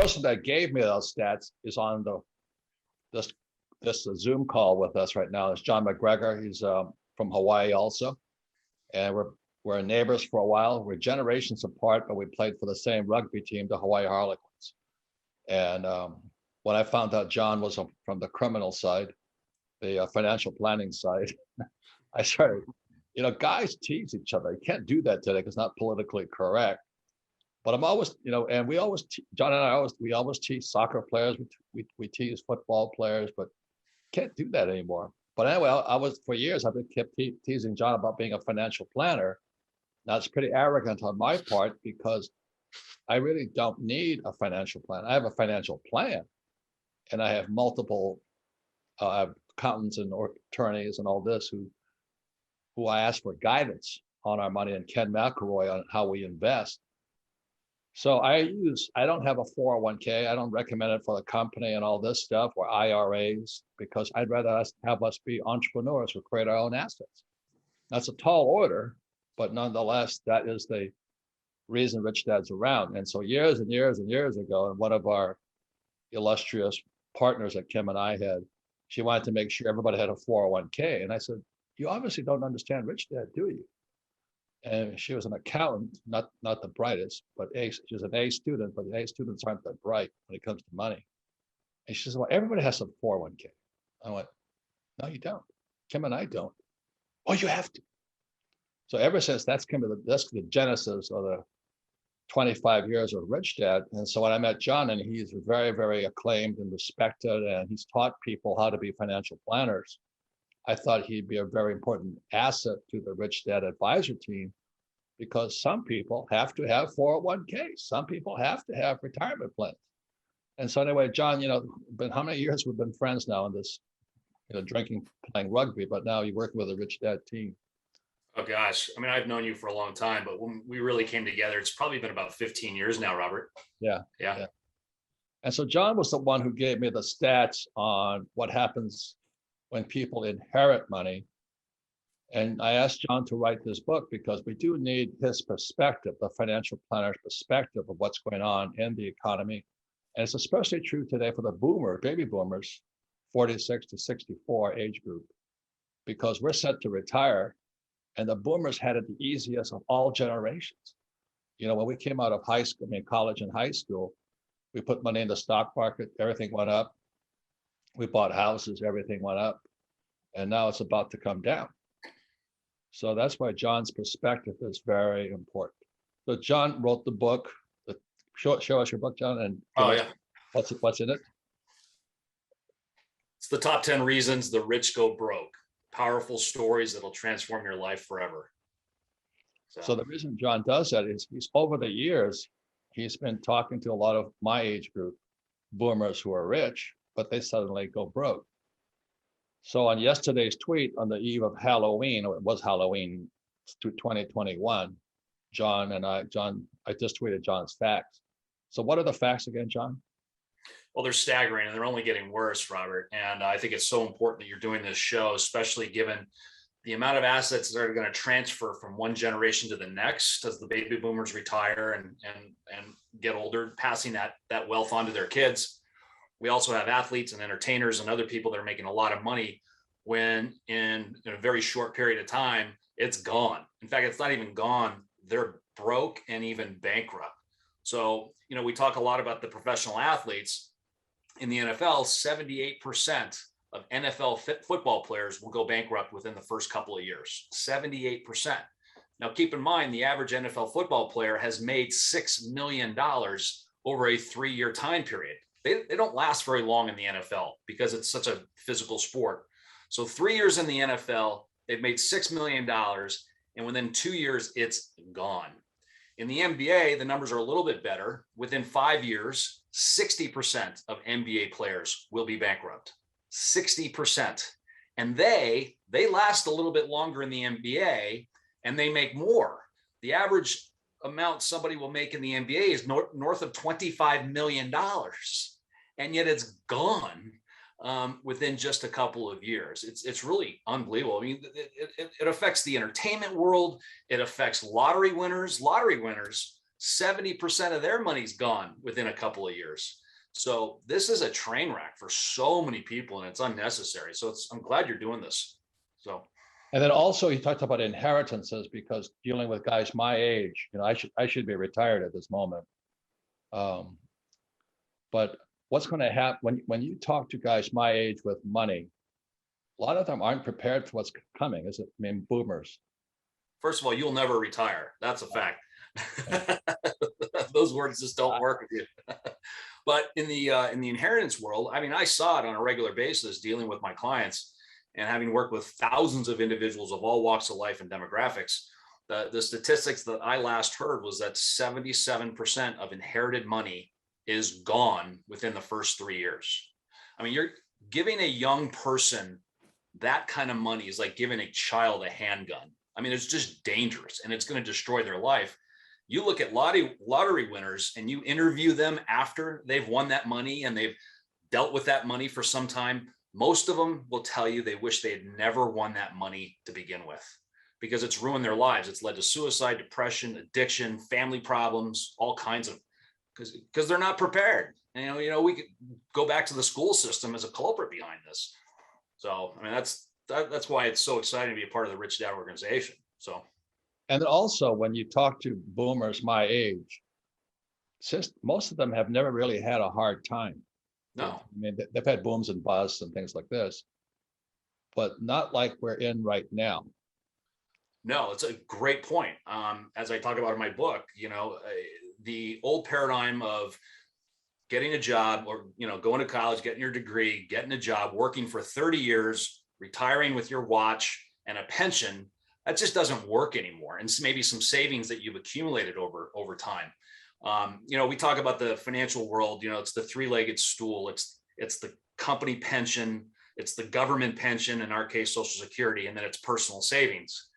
person that gave me those stats is on this Zoom call with us right now. It's John MacGregor. He's from Hawaii also, and we're neighbors for a while. We're generations apart, but we played for the same rugby team, the Hawaii Harlequins. And when I found out John was from the criminal side, the financial planning side, I started, guys tease each other. You can't do that today because it's not politically correct. But I'm always, and John and I always tease soccer players. We tease football players, but can't do that anymore. But anyway, for years, I've been kept teasing John about being a financial planner. Now it's pretty arrogant on my part because I really don't need a financial plan. I have a financial plan, and I have multiple accountants and attorneys and all this who I ask for guidance on our money, and Ken McElroy on how we invest. So I don't have a 401k. I don't recommend it for the company and all this stuff, or IRAs, because I'd rather have us be entrepreneurs who create our own assets. That's a tall order, but nonetheless, that is the reason Rich Dad's around. And so years and years and years ago, and one of our illustrious partners that Kim and I had, she wanted to make sure everybody had a 401k. And I said, you obviously don't understand Rich Dad, do you? And she was an accountant, not the brightest, but she was an A student, but the A students aren't that bright when it comes to money. And she says, well, everybody has a 401k. I went, no, you don't. Kim and I don't. Oh, you have to. So ever since that's the genesis of the 25 years of Rich Dad. And so when I met John, and he's very, very acclaimed and respected, and he's taught people how to be financial planners, I thought he'd be a very important asset to the Rich Dad advisor team, because some people have to have 401ks. Some people have to have retirement plans. And so anyway, John, how many years we've been friends now in this, drinking, playing rugby, but now you're working with a Rich Dad team. Oh gosh. I mean, I've known you for a long time, but when we really came together, it's probably been about 15 years now, Robert. Yeah. And so John was the one who gave me the stats on what happens when people inherit money. And I asked John to write this book because we do need his perspective, the financial planner's perspective of what's going on in the economy. And it's especially true today for the baby boomers, 46 to 64 age group, because we're set to retire. And the boomers had it the easiest of all generations. When we came out of college and high school, we put money in the stock market, everything went up. We bought houses, everything went up. And now it's about to come down. So that's why John's perspective is very important. So John wrote the book. Show us your book, John, and what's in it? It's the top 10 reasons the rich go broke. Powerful stories that'll transform your life forever. So the reason John does that is he's over the years, he's been talking to a lot of my age group, boomers who are rich, but they suddenly go broke. So on yesterday's tweet, on the eve of Halloween, or it was Halloween 2021, I just tweeted John's facts. So what are the facts again, John? Well, they're staggering, and they're only getting worse, Robert. And I think it's so important that you're doing this show, especially given the amount of assets that are going to transfer from one generation to the next as the baby boomers retire and get older, passing that wealth on to their kids. We also have athletes and entertainers and other people that are making a lot of money when in a very short period of time, it's gone. In fact, it's not even gone. They're broke and even bankrupt. So, we talk a lot about the professional athletes. In the NFL, 78% of NFL football players will go bankrupt within the first couple of years. 78%. Now, keep in mind, the average NFL football player has made $6 million over a 3-year time period. They don't last very long in the NFL because it's such a physical sport. So 3 years in the NFL, they've made $6 million, and within 2 years, it's gone. In the NBA, the numbers are a little bit better. Within 5 years, 60% of NBA players will be bankrupt. 60%. And they last a little bit longer in the NBA, and they make more. The average amount somebody will make in the NBA is north of $25 million. And yet it's gone within just a couple of years. It's really unbelievable. I mean, it affects the entertainment world. It affects lottery winners. Lottery winners 70% of their money's gone within a couple of years. So this is a train wreck for so many people, and it's unnecessary. So I'm glad you're doing this. So. And then also he talked about inheritances, because dealing with guys my age, I should be retired at this moment. But what's going to happen when you talk to guys my age with money, a lot of them aren't prepared for what's coming. Is it? I mean, boomers. First of all, you'll never retire. That's a fact. Those words just don't work with you. But in the inheritance world, I mean, I saw it on a regular basis dealing with my clients and having worked with thousands of individuals of all walks of life and demographics. The statistics that I last heard was that 77% of inherited money is gone within the first 3 years. I mean, you're giving a young person that kind of money is like giving a child a handgun. I mean, it's just dangerous, and it's going to destroy their life. You look at lottery winners and you interview them after they've won that money and they've dealt with that money for some time. Most of them will tell you they wish they had never won that money to begin with, because it's ruined their lives. It's led to suicide, depression, addiction, family problems, all kinds of, because they're not prepared. And, we could go back to the school system as a culprit behind this. So, I mean, that's why it's so exciting to be a part of the Rich Dad organization. So. And also, when you talk to boomers my age, most of them have never really had a hard time. No. I mean, they've had booms and busts and things like this, but not like we're in right now. No, it's a great point. As I talk about in my book, the old paradigm of getting a job or, going to college, getting your degree, getting a job, working for 30 years, retiring with your watch and a pension, that just doesn't work anymore. And maybe some savings that you've accumulated over time. We talk about the financial world, it's the three-legged stool. It's the company pension, it's the government pension, in our case, Social Security, and then it's personal savings.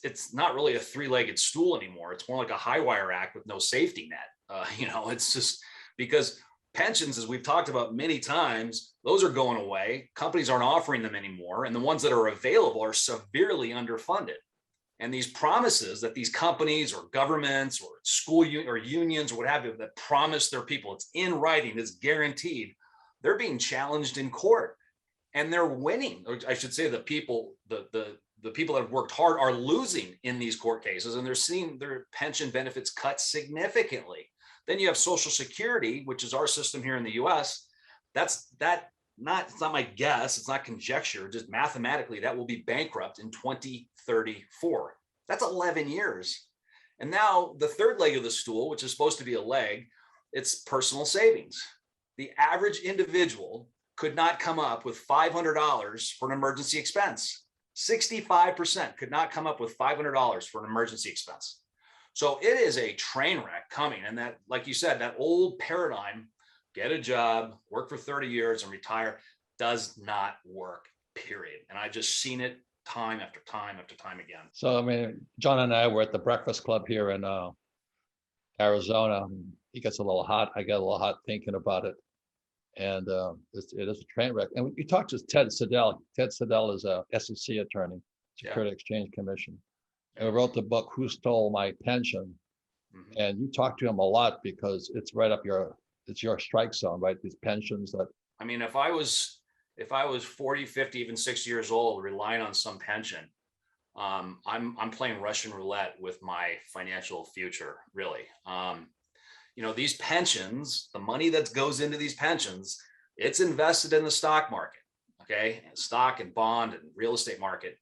It's not really a three-legged stool anymore. It's more like a high wire act with no safety net. It's just because pensions, as we've talked about many times, those are going away. Companies aren't offering them anymore. And the ones that are available are severely underfunded. And these promises that these companies or governments or school or unions or what have you that promise their people, it's in writing, it's guaranteed, they're being challenged in court and they're winning. Or I should say the people that have worked hard are losing in these court cases, and they're seeing their pension benefits cut significantly. Then you have Social Security, which is our system here in the US. It's not my guess, it's not conjecture, just mathematically that will be bankrupt in 2034. That's 11 years. And now the third leg of the stool, which is supposed to be a leg, it's personal savings. The average individual could not come up with $500 for an emergency expense. 65% could not come up with $500 for an emergency expense. So it is a train wreck coming. And that, like you said, that old paradigm, get a job, work for 30 years and retire, does not work, period. And I've just seen it time after time after time again. So, I mean, John and I were at the Breakfast Club here in Arizona. He gets a little hot. I get a little hot thinking about it. And it is a train wreck. And you talked to Ted Siddell. Ted Siddell is a SEC attorney, Securities Exchange Commission. And we wrote the book, Who Stole My Pension? Mm-hmm. And you talk to him a lot because it's right up it's your strike zone, right? These pensions that. I mean, if I was 40, 50, even 60 years old, relying on some pension, I'm playing Russian roulette with my financial future, really. These pensions, the money that goes into these pensions, it's invested in the stock market, okay? Stock and bond and real estate market.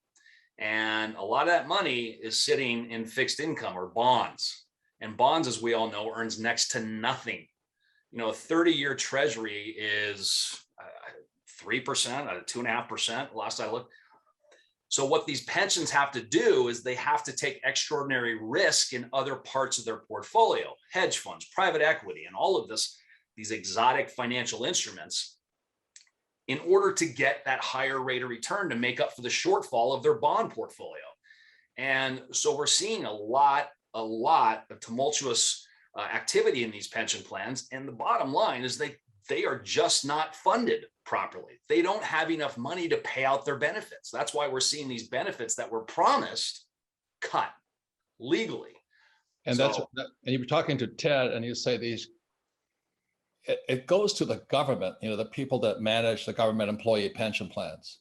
And a lot of that money is sitting in fixed income or bonds. And bonds, as we all know, earns next to nothing. A 30-year treasury is 3%, 2.5%, last I looked. So what these pensions have to do is they have to take extraordinary risk in other parts of their portfolio, hedge funds, private equity, and all of these exotic financial instruments, in order to get that higher rate of return to make up for the shortfall of their bond portfolio. And so we're seeing a lot of tumultuous activity in these pension plans. And the bottom line is they are just not funded properly. They don't have enough money to pay out their benefits. That's why we're seeing these benefits that were promised cut legally. And and you were talking to Ted, and you say it goes to the government, the people that manage the government employee pension plans,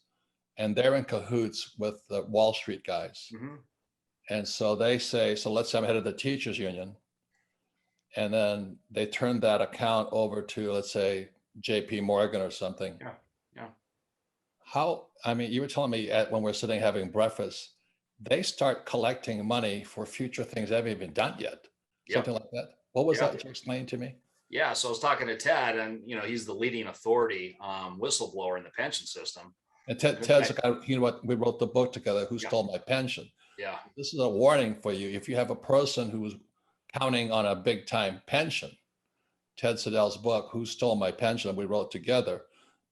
and they're in cahoots with the Wall Street guys. Mm-hmm. And so they say, so let's say I'm head of the teachers union. And then they turn that account over to, let's say, JP Morgan or something. Yeah. Yeah. I mean, you were telling me when we're sitting having breakfast, they start collecting money for future things that haven't even done yet. Something like that. What was that you explained to me? Yeah. So I was talking to Ted, and he's the leading authority whistleblower in the pension system. And Ted's the guy, what, we wrote the book together, Who Stole My Pension. Yeah. This is a warning for you. If you have a person who's counting on a big time pension, Ted Siddell's book, Who Stole My Pension, we wrote together,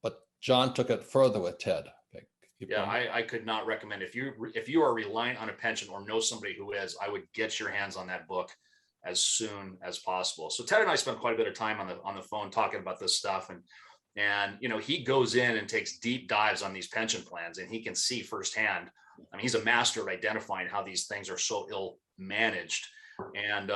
but John took it further with Ted. I could not recommend, if you are reliant on a pension or know somebody who is, I would get your hands on that book as soon as possible. So Ted and I spent quite a bit of time on the phone talking about this stuff, and he goes in and takes deep dives on these pension plans, and he can see firsthand. I mean, he's a master of identifying how these things are so ill managed, and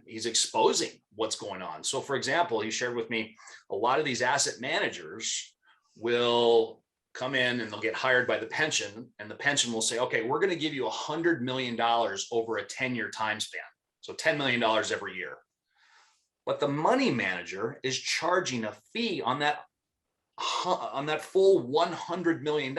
he's exposing what's going on. So, for example, he shared with me a lot of these asset managers will come in and they'll get hired by the pension, and the pension will say, okay, we're going to give you $100 million over a 10-year time span. So $10 million every year. But the money manager is charging a fee on that full $100 million,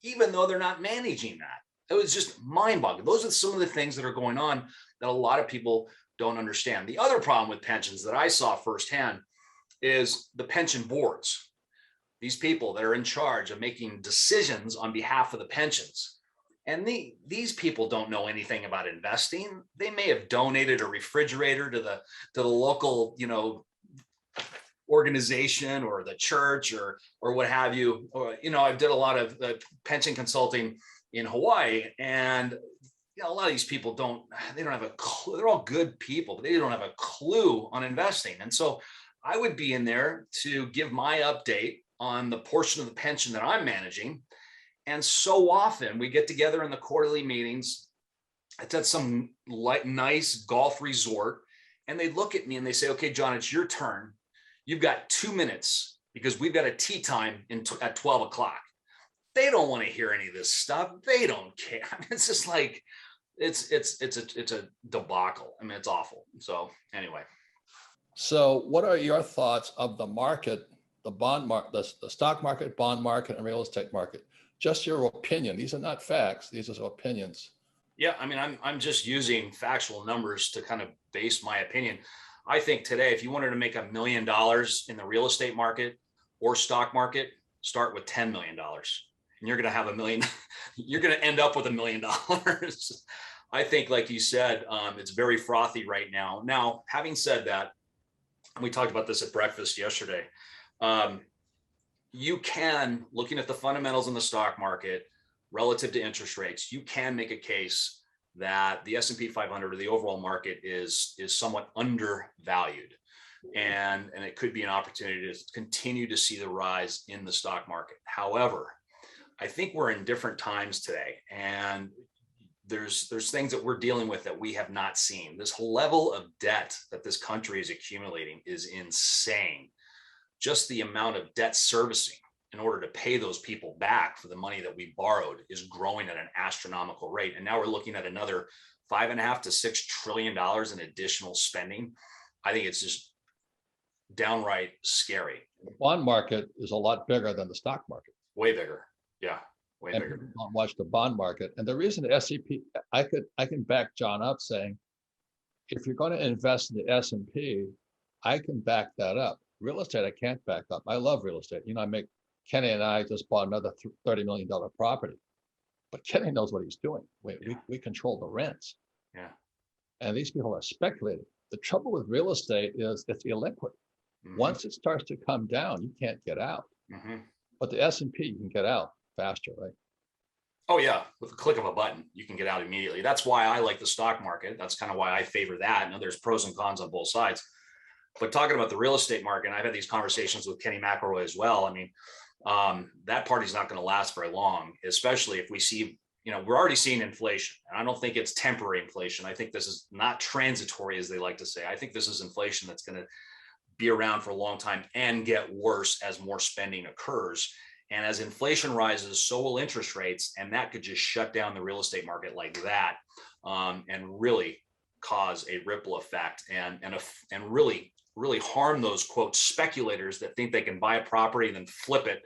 even though they're not managing that. It was just mind-boggling. Those are some of the things that are going on that a lot of people don't understand. The other problem with pensions that I saw firsthand is the pension boards. These people that are in charge of making decisions on behalf of the pensions. And these people don't know anything about investing. They may have donated a refrigerator to the local, organization or the church or what have you. Or, I did a lot of pension consulting in Hawaii, and a lot of these people don't have a clue. They're all good people, but they don't have a clue on investing. And so I would be in there to give my update on the portion of the pension that I'm managing. And so often we get together in the quarterly meetings. It's at some nice golf resort, and they look at me and they say, okay, John, it's your turn. You've got 2 minutes because we've got a tea time at 12 o'clock. They don't want to hear any of this stuff. They don't care. I mean, it's just like, it's a debacle. I mean, it's awful. So anyway. So what are your thoughts of the market, the bond market, the stock market, bond market, and real estate market? Just your opinion. These are not facts. These are opinions. Yeah, I mean, I'm just using factual numbers to kind of base my opinion. I think today, if you wanted to make $1 million in the real estate market or stock market, start with $10 million, and you're going to have $1 million. You're going to end up with $1 million. I think, like you said, it's very frothy right now. Now, having said that, we talked about this at breakfast yesterday. You can, looking at the fundamentals in the stock market relative to interest rates, you can make a case that the S&P 500 or the overall market is somewhat undervalued. And it could be an opportunity to continue to see the rise in the stock market. However, I think we're in different times today, and there's things that we're dealing with that we have not seen. This level of debt that this country is accumulating is insane. Just the amount of debt servicing in order to pay those people back for the money that we borrowed is growing at an astronomical rate. And now we're looking at another $5.5 to $6 trillion in additional spending. I think it's just downright scary. The bond market is a lot bigger than the stock market. Way bigger. Yeah. Way and bigger. People don't watch the bond market. And the reason the S&P, I can back John up saying, if you're going to invest in the S&P, I can back that up. Real estate, I can't back up. I love real estate. Kenny and I just bought another $30 million property, but Kenny knows what he's doing. We control the rents. Yeah. And these people are speculating. The trouble with real estate is it's illiquid. Mm-hmm. Once it starts to come down, you can't get out. Mm-hmm. But the S&P, you can get out faster, right? Oh yeah, with the click of a button, you can get out immediately. That's why I like the stock market. That's kind of why I favor that. Now, there's pros and cons on both sides. But talking about the real estate market, and I've had these conversations with Kenny MacGregor as well. I mean, that party's not going to last very long, especially if we see, we're already seeing inflation. And I don't think it's temporary inflation. I think this is not transitory, as they like to say. I think this is inflation that's going to be around for a long time and get worse as more spending occurs. And as inflation rises, so will interest rates. And that could just shut down the real estate market like that, and really cause a ripple effect and really harm those, quote, speculators that think they can buy a property and then flip it,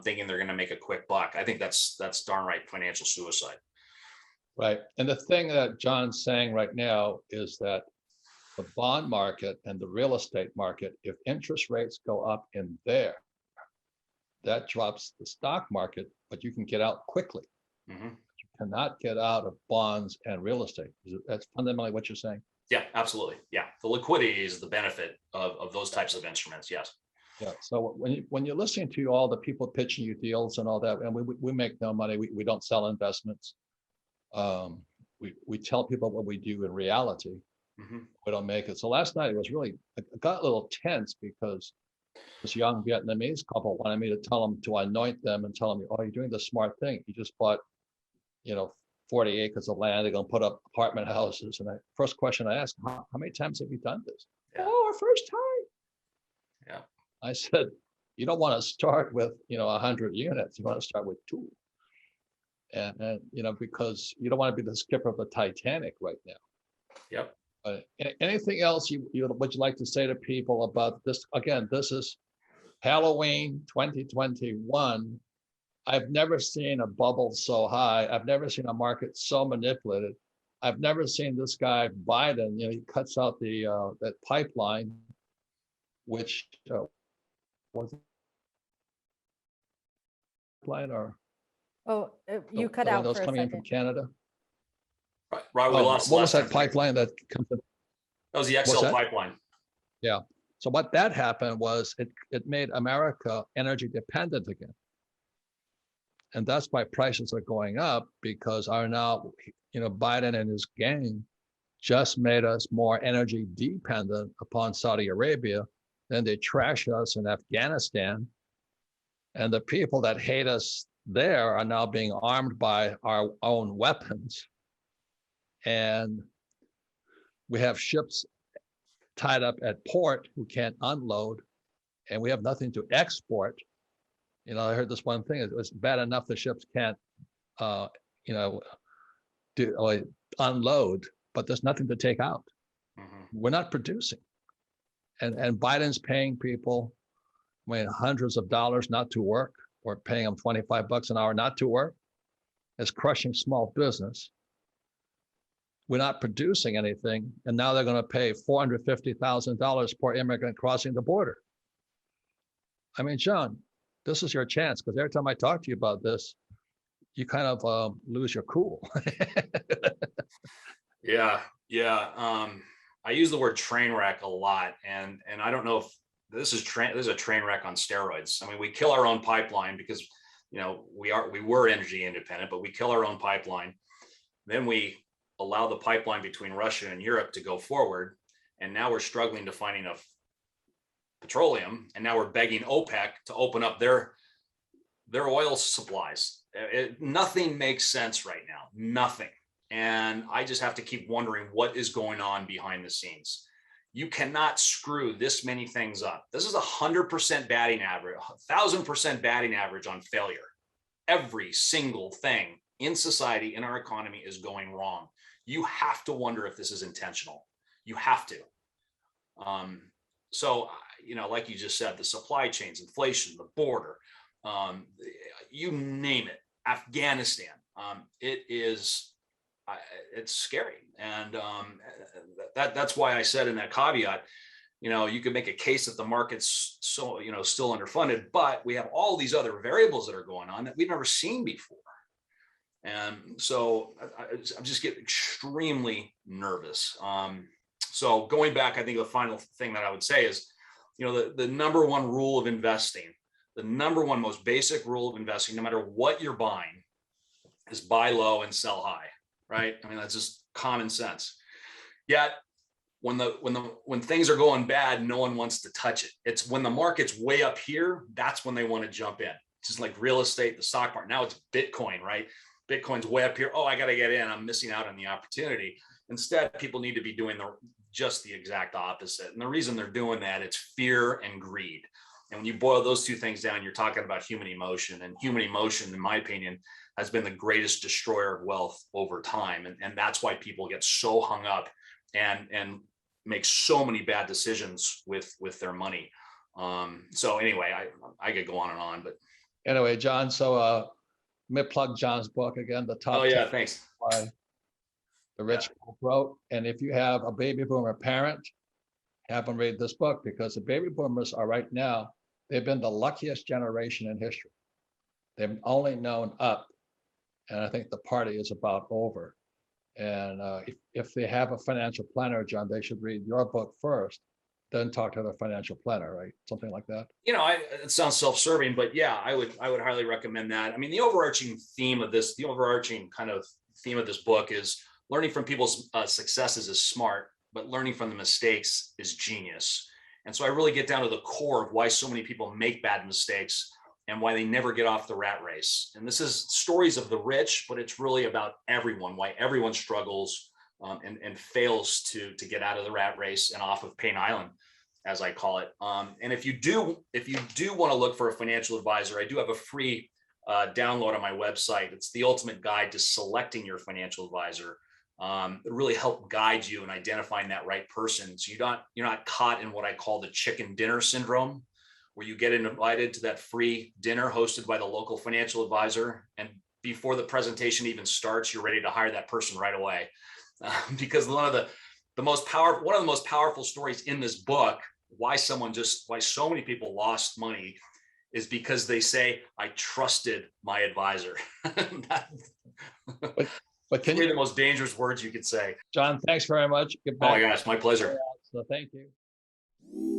thinking they're going to make a quick buck. I think that's darn right financial suicide. Right. And the thing that John's saying right now is that the bond market and the real estate market, if interest rates go up in there, that drops the stock market, but you can get out quickly. Mm-hmm. You cannot get out of bonds and real estate. That's fundamentally what you're saying. Yeah, absolutely. Yeah. The liquidity is the benefit of those types of instruments. Yes. Yeah. So when you're listening to all the people pitching you deals and all that, and we make no money, we don't sell investments. We tell people what we do in reality. Mm-hmm. We don't make it. So last night it got a little tense because this young Vietnamese couple wanted me to tell them to anoint them and tell them, oh, you're doing the smart thing. You just bought, 40 acres of land. They're going to put up apartment houses. And first question I asked, how many times have you done this? Yeah. Oh, our first time. Yeah. I said, you don't want to start with, 100 units. You want to start with 2. And because you don't want to be the skipper of the Titanic right now. Yep. Anything else would you like to say to people about this? Again, this is Halloween 2021. I've never seen a bubble so high. I've never seen a market so manipulated. I've never seen this guy Biden. He cuts out that pipeline, which was it pipeline or you cut out those for a coming in from second. Canada. Right. We lost. What was that pipeline that comes in? That was the XL pipeline. Yeah. So what that happened was it made America energy dependent again. And that's why prices are going up, because Biden and his gang just made us more energy dependent upon Saudi Arabia. Then they trash us in Afghanistan. And the people that hate us there are now being armed by our own weapons. And we have ships tied up at port who can't unload, and we have nothing to export. I heard this one thing, it was bad enough the ships can't, unload, but there's nothing to take out. Mm-hmm. We're not producing. And Biden's paying people, hundreds of dollars not to work, or paying them $25 an hour not to work. It's crushing small business. We're not producing anything, and now they're going to pay $450,000 per immigrant crossing the border. I mean, John, this is your chance, because every time I talk to you about this, you kind of lose your cool. Yeah. I use the word train wreck a lot, and I don't know if this is a train wreck on steroids. I mean, we kill our own pipeline because we were energy independent, but we kill our own pipeline. Then we allow the pipeline between Russia and Europe to go forward. And now we're struggling to find enough petroleum. And now we're begging OPEC to open up their oil supplies. Nothing makes sense right now, nothing. And I just have to keep wondering what is going on behind the scenes. You cannot screw this many things up. This is 100% batting average, 1,000% batting average on failure. Every single thing in society, in our economy, is going wrong. You have to wonder if this is intentional. You have to. So, like you just said, the supply chains, inflation, the border, you name it, Afghanistan. It's scary. And that's why I said in that caveat, you could make a case that the market's still underfunded, but we have all these other variables that are going on that we've never seen before. And so I'm just getting extremely nervous. So going back, I think the final thing that I would say is, the number one rule of investing, the number one most basic rule of investing, no matter what you're buying, is buy low and sell high, right? I mean, that's just common sense. Yet when things are going bad, no one wants to touch it. It's when the market's way up here, that's when they want to jump in. Just like real estate, the stock market, now it's Bitcoin, right? Bitcoin's way up here. Oh, I got to get in. I'm missing out on the opportunity. Instead, people need to be doing just the exact opposite. And the reason they're doing that, it's fear and greed. And when you boil those two things down, you're talking about human emotion. And human emotion, in my opinion, has been the greatest destroyer of wealth over time. And that's why people get so hung up and make so many bad decisions with their money. So anyway, I could go on and on, but anyway, John, so let me plug John's book again, The Top 10 thanks. Why the Rich Wrote. And if you have a baby boomer parent, have them read this book, because the baby boomers are right now, they've been the luckiest generation in history. They've only known up. And I think the party is about over. And if they have a financial planner, John, they should read your book first, then talk to their financial planner, right? Something like that. It sounds self-serving, but yeah, I would highly recommend that. I mean, the overarching theme of this book is learning from people's successes is smart, but learning from the mistakes is genius. And so I really get down to the core of why so many people make bad mistakes and why they never get off the rat race. And this is stories of the rich, but it's really about everyone, why everyone struggles and fails to get out of the rat race and off of Pain Island, as I call it. And if you do want to look for a financial advisor, I do have a free download on my website. It's the ultimate guide to selecting your financial advisor. It really help guide you in identifying that right person. So you're not caught in what I call the chicken dinner syndrome, where you get invited to that free dinner hosted by the local financial advisor. And before the presentation even starts, you're ready to hire that person right away. Because one of the most powerful stories in this book, why so many people lost money, is because they say, I trusted my advisor. But can you, the most dangerous words you could say. John, thanks very much. Oh my gosh, my pleasure. So thank you.